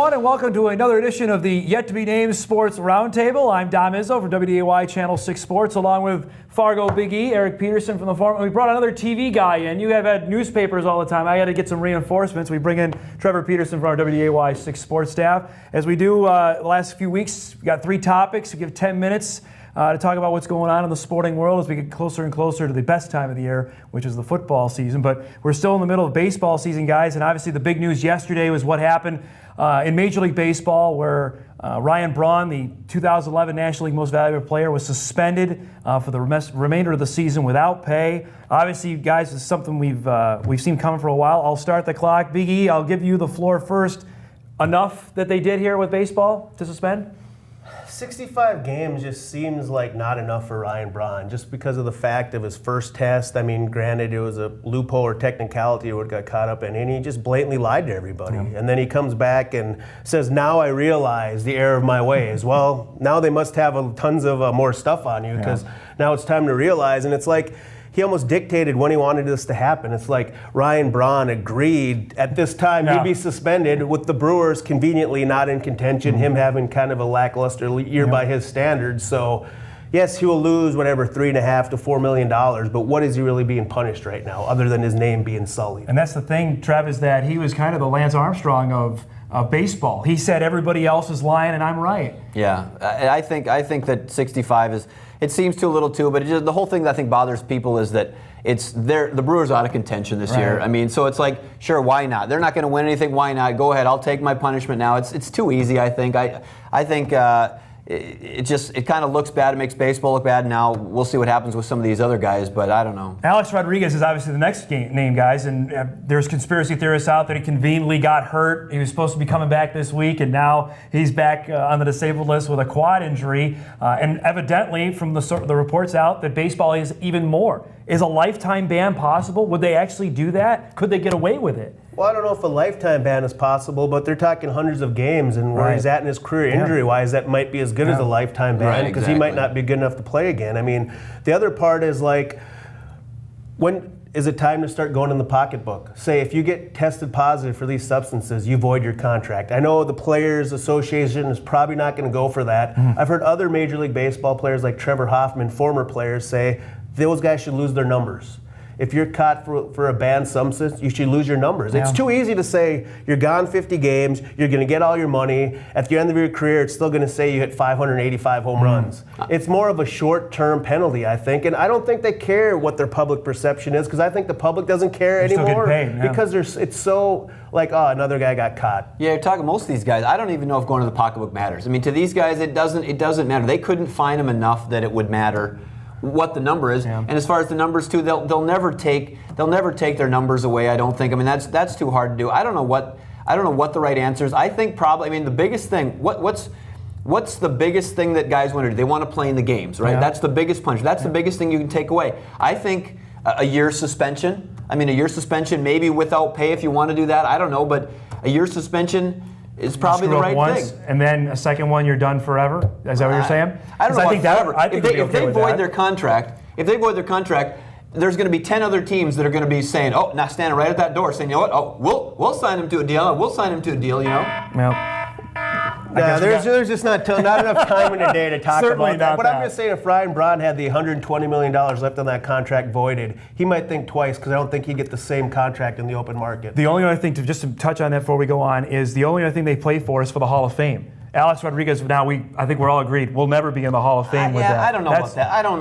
everyone, and welcome to another edition of the yet-to-be-named Sports Roundtable. I'm Izzo from WDAY Channel 6 Sports, along with Fargo Big E, Eric Peterson from the Forum. And we brought another TV guy in. You have had newspapers all the time. I got to get some reinforcements. We bring in Trevor Peterson from our WDAY 6 Sports staff. As we do the last few weeks, we got 3 topics. We give 10 minutes to talk about what's going on in the sporting world as we get closer and closer to the best time of the year, which is the football season. But we're still in the middle of baseball season, guys, and obviously the big news yesterday was what happened in Major League Baseball, where Ryan Braun, the 2011 National League Most Valuable Player, was suspended for the remainder of the season without pay. Obviously, guys, it's something we've seen coming for a while. I'll start the clock. Big E, I'll give you the floor first. Enough that they did here with baseball to suspend? 65 games just seems like not enough for Ryan Braun, just because of the fact of his first test. I mean, granted, it was a loophole or technicality or what got caught up in, and he just blatantly lied to everybody. Yeah. And then he comes back and says, now I realize the error of my ways. Well, now they must have tons of more stuff on you, because now it's time to realize. And it's like, he almost dictated when he wanted this to happen. It's like Ryan Braun agreed at this time he'd be suspended, with the Brewers conveniently not in contention, him having kind of a lackluster year by his standards. So, yes, he will lose whatever, $3.5 to $4 million, but what is he really being punished right now, other than his name being sullied? And that's the thing, Trev, is that he was kind of the Lance Armstrong of baseball. He said everybody else is lying and I'm right. Yeah, I think that 65 is, it seems too little too, but the whole thing that I think bothers people is that the Brewers are out of contention this year. I mean, so it's like, sure, why not? They're not going to win anything. Why not? Go ahead. I'll take my punishment now. It's too easy. I think. I think it kind of looks bad. It makes baseball look bad. Now we'll see what happens with some of these other guys, but I don't know. Alex Rodriguez is obviously the next name, guys, and there's conspiracy theorists out that he conveniently got hurt. He was supposed to be coming back this week, and now he's back on the disabled list with a quad injury. And evidently, from the reports out, that baseball is even more. Is a lifetime ban possible? Would they actually do that? Could they get away with it? Well, I don't know if a lifetime ban is possible, but they're talking hundreds of games, and where he's at in his career injury-wise, that might be as good as a lifetime ban, because he might not be good enough to play again. I mean, the other part is like, when is it time to start going in the pocketbook? Say, if you get tested positive for these substances, you void your contract. I know the Players Association is probably not going to go for that. I've heard other Major League Baseball players like Trevor Hoffman, former players, say those guys should lose their numbers. If you're caught for a banned substance, you should lose your numbers. It's too easy to say you're gone 50 games, you're going to get all your money. At the end of your career, it's still going to say you hit 585 home runs. It's more of a short-term penalty, I think. And I don't think they care what their public perception is, because I think the public doesn't care anymore. Because it's so like, oh, another guy got caught. Yeah, you're talking most of these guys. I don't even know if going to the pocketbook matters. I mean, to these guys, it doesn't matter. They couldn't fine them enough that it would matter what the number is. And as far as the numbers too, they'll never take their numbers away, I don't think. I mean, that's too hard to do. I don't know what the right answer is. I think probably, I mean, the biggest thing, what's the biggest thing that guys want to do? They want to play in the games, right? That's the biggest punch. That's the biggest thing you can take away. I think a year's suspension. I mean, a year's suspension, maybe without pay if you want to do that. I don't know, but a year's suspension is probably the right once, thing. And then a second one, you're done forever? Is that what you're saying? I don't know. If they void their contract, there's going to be 10 other teams that are going to be saying, oh, now standing right at that door saying, you know what, oh, we'll sign him to a deal, you know? Yeah, there's just not enough time in the day to talk about that. But I'm just saying, if Ryan Braun had the $120 million left on that contract voided, he might think twice, because I don't think he'd get the same contract in the open market. The only other thing, just to touch on that before we go on, is the only other thing they play for is for the Hall of Fame. Alex Rodriguez, now I think we're all agreed, will never be in the Hall of Fame with that. I don't know about that. I don't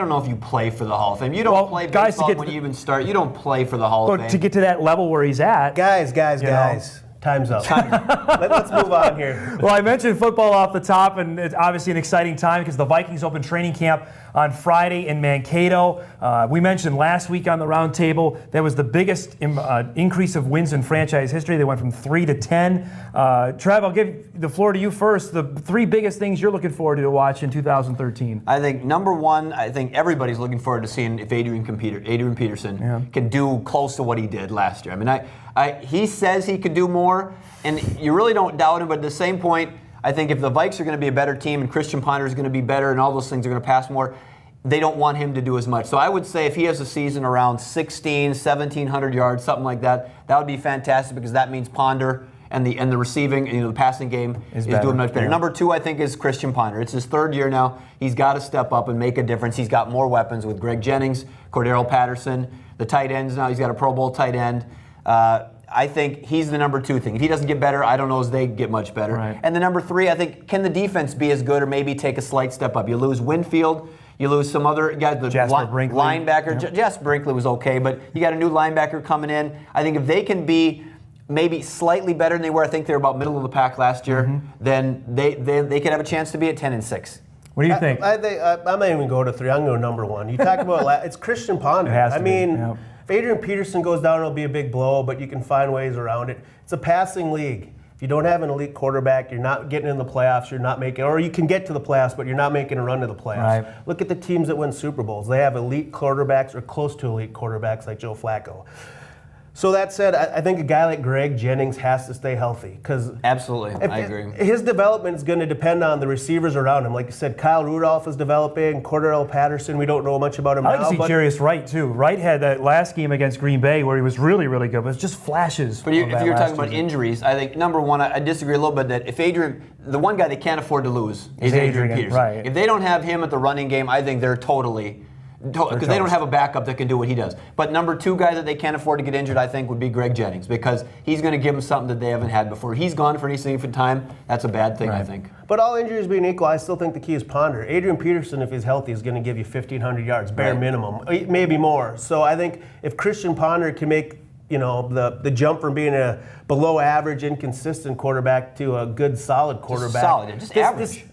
know if you play for the Hall of Fame. You don't play baseball when you even start. You don't play for the Hall of Fame. To get to that level where he's at. Guys. Time's up. Let's move on here. Well, I mentioned football off the top, and it's obviously an exciting time because the Vikings open training camp on Friday in Mankato. We mentioned last week on the Roundtable that was the biggest increase of wins in franchise history. They went from 3 to 10. Trev, I'll give the floor to you first. The 3 biggest things you're looking forward to watch in 2013. I think number one, I think everybody's looking forward to seeing if Adrian Peterson can do close to what he did last year. I mean, he says he could do more, and you really don't doubt him, but at the same point, I think if the Vikes are going to be a better team and Christian Ponder is going to be better and all those things are going to pass more, they don't want him to do as much. So I would say if he has a season around 1,700 yards, something like that, that would be fantastic, because that means Ponder and the receiving, the passing game is doing much better. Yeah. Number 2, I think, is Christian Ponder. It's his 3rd year now. He's got to step up and make a difference. He's got more weapons with Greg Jennings, Cordero Patterson, the tight ends now. He's got a Pro Bowl tight end. I think he's the number 2 thing. If he doesn't get better, I don't know as they get much better. Right. And the number 3, I think, can the defense be as good or maybe take a slight step up? You lose Winfield. You lose some other guys, the Brinkley. linebacker. Yep. Jasper Brinkley was okay, but you got a new linebacker coming in. I think if they can be maybe slightly better than they were, I think they were about middle of the pack last year, then they could have a chance to be at 10-6. What do you think? I might even go to 3. I'm going to go number 1. You talk about it's Christian Ponder. It has to I mean, be, yeah. If Adrian Peterson goes down, it'll be a big blow, but you can find ways around it. It's a passing league. If you don't have an elite quarterback, you're not getting in the playoffs. You're not making, or you can get to the playoffs, but you're not making a run to the playoffs. Right. Look at the teams that win Super Bowls. They have elite quarterbacks or close to elite quarterbacks like Joe Flacco. So that said, I think a guy like Greg Jennings has to stay healthy because Absolutely, I agree. His development is going to depend on the receivers around him. Like you said, Kyle Rudolph is developing. Cordero Patterson, we don't know much about him I like now. to see Jarius Wright too. Wright had that last game against Green Bay where he was really, really good, but it's just flashes. But if you're talking about injuries, I think number 1, I disagree a little bit that if the one guy they can't afford to lose is Adrian Peterson. Right. If they don't have him at the running game, I think they're totally. Because they don't have a backup that can do what he does. But number 2 guy that they can't afford to get injured, I think, would be Greg Jennings because he's going to give them something that they haven't had before. He's gone for any significant time. That's a bad thing, I think. But all injuries being equal, I still think the key is Ponder. Adrian Peterson, if he's healthy, is going to give you 1,500 yards, bare minimum, maybe more. So I think if Christian Ponder can make the jump from being a below average, inconsistent quarterback to a good, solid quarterback. Just average.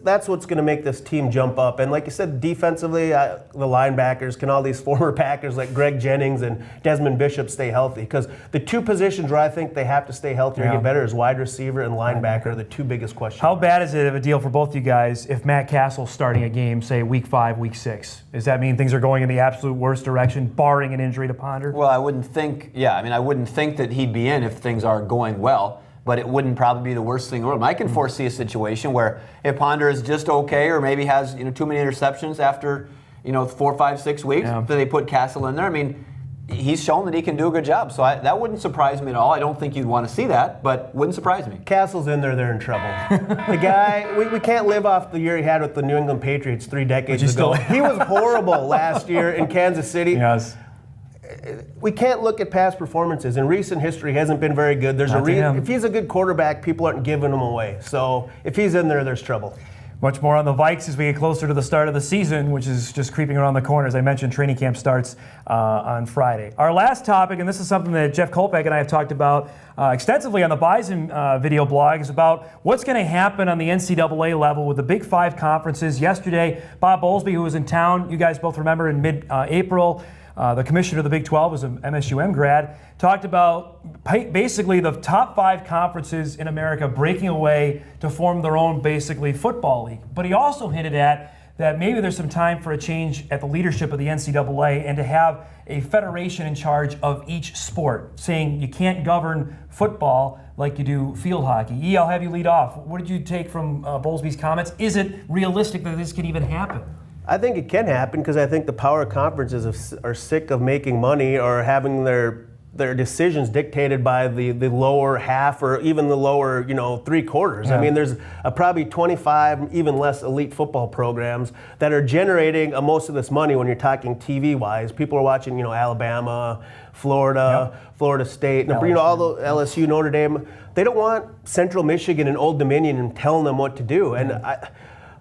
That's what's going to make this team jump up. And like you said, defensively, the linebackers, can all these former Packers like Greg Jennings and Desmond Bishop stay healthy? Because the 2 positions where I think they have to stay healthy or get better is wide receiver and linebacker are the 2 biggest questions. How bad is it of a deal for both you guys if Matt Castle's starting a game, say week 5, week 6? Does that mean things are going in the absolute worst direction, barring an injury to Ponder? Well, I wouldn't think that he'd be in if things are going well. But it wouldn't probably be the worst thing in the world. I can foresee a situation where if Ponder is just okay or maybe has too many interceptions after 4, 5, 6 weeks, then they put Castle in there. I mean, he's shown that he can do a good job. So that wouldn't surprise me at all. I don't think you'd want to see that, but wouldn't surprise me. Castle's in there, they're in trouble. The guy, we can't live off the year he had with the New England Patriots 3 decades ago. He was horrible last year in Kansas City. Yes. We can't look at past performances. In recent history, he hasn't been very good. There's a reason. If he's a good quarterback, people aren't giving him away. So if he's in there, there's trouble. Much more on the Vikes as we get closer to the start of the season, which is just creeping around the corner. As I mentioned, training camp starts on Friday. Our last topic, and this is something that Jeff Kolpak and I have talked about extensively on the Bison video blog, is about what's going to happen on the NCAA level with the Big 5 conferences. Yesterday, Bob Bowlesby, who was in town, you guys both remember in mid-April, the commissioner of the Big 12 was an MSUM grad, talked about basically the top 5 conferences in America breaking away to form their own, basically, football league. But he also hinted at that maybe there's some time for a change at the leadership of the NCAA and to have a federation in charge of each sport, saying you can't govern football like you do field hockey. E, I'll have you lead off. What did you take from Bowlesby's comments? Is it realistic that this can even happen? I think it can happen because I think the power conferences are sick of making money or having their decisions dictated by the lower half or even the lower 3/4. Yeah. I mean, there's probably 25 even less elite football programs that are generating most of this money when you're talking TV wise. People are watching Alabama, Florida, Florida State, all the LSU, Notre Dame. They don't want Central Michigan and Old Dominion and telling them what to do. And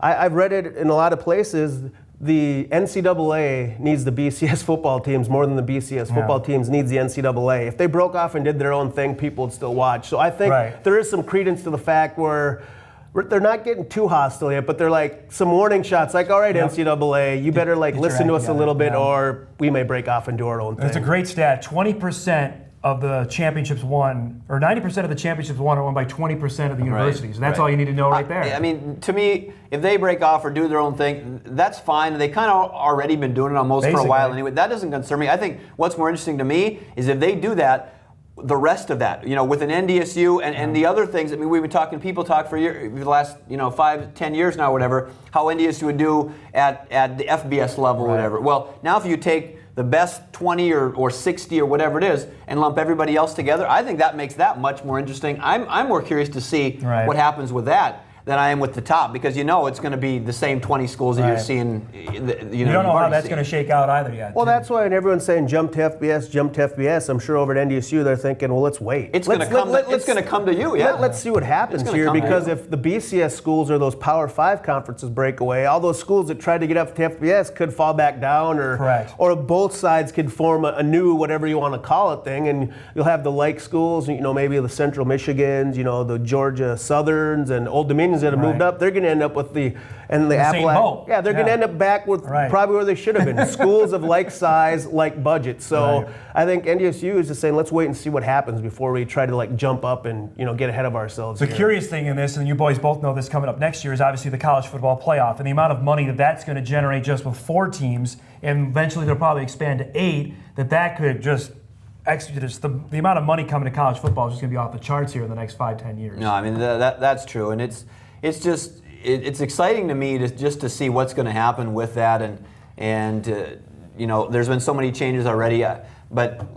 I've read it in a lot of places. The NCAA needs the BCS football teams more than the BCS football teams needs the NCAA. If they broke off and did their own thing, people would still watch. So I think there is some credence to the fact where they're not getting too hostile yet, but they're like some warning shots like, all right, NCAA, you better listen to us a little bit or we may break off and do our own thing. It's a great stat. 20% of the championships won, or 90% of the championships won are won by 20% of the universities. And that's all you need to know right there. I mean, to me, if they break off or do their own thing, that's fine. They kind of already been doing it almost for a while anyway. That doesn't concern me. I think what's more interesting to me is if they do that, the rest of that, with an NDSU and the other things. I mean, we've been talking, people talk for the last 5, 10 years now, whatever, how NDSU would do at the FBS level, whatever. Well, now if you take the best 20 or 60 or whatever it is and lump everybody else together, I think that makes that much more interesting. I'm more curious to see what happens with that than I am with the top, because it's going to be the same 20 schools that you're seeing. You don't know how that's going to shake out either yet. Well, that's why everyone's saying jump to FBS, jump to FBS. I'm sure over at NDSU they're thinking, well, let's wait. It's going to come to you, yeah. Let's see what happens here, because if the BCS schools or those Power 5 conferences break away, all those schools that tried to get up to FBS could fall back down, or both sides could form a new, whatever you want to call it, thing, and you'll have the like schools, maybe the Central Michigans, the Georgia Southerns and Old Dominions that have moved up. They're going to end up with the Appalachian. Yeah, they're going to end up back with probably where they should have been. Schools of like size, like budget. So I think NDSU is just saying, let's wait and see what happens before we try to jump up and get ahead of ourselves. The curious thing in this, and you boys both know this coming up next year, is obviously the college football playoff and the amount of money that's going to generate just with 4 teams, and eventually they'll probably expand to 8. That could just the amount of money coming to college football is just going to be off the charts here in the next 5-10 years. No, I mean that's true, and it's just exciting to me to see what's going to happen with that, and there's been so many changes already, but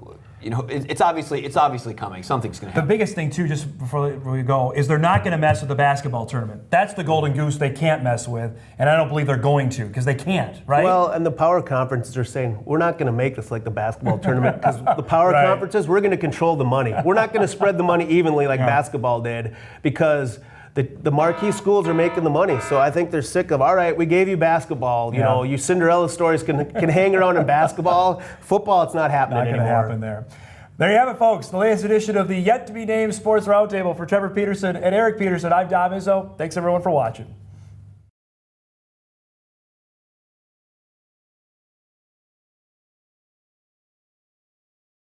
it's obviously coming. Something's going to happen. The biggest thing too, just before we go, is they're not going to mess with the basketball tournament. That's the golden goose they can't mess with, and I don't believe they're going to, because they can't, right? Well, and the power conferences are saying, we're not going to make this like the basketball tournament, because the power conferences, we're going to control the money. We're not going to spread the money evenly like basketball did, because the marquee schools are making the money. So I think they're sick of, all right, we gave you basketball. You Cinderella stories can hang around in basketball. Football, it's not happening anymore. Not going to happen there. There you have it, folks. The latest edition of the yet-to-be-named Sports Roundtable. For Trevor Peterson and Eric Peterson, I'm Dom Izzo. Thanks, everyone, for watching.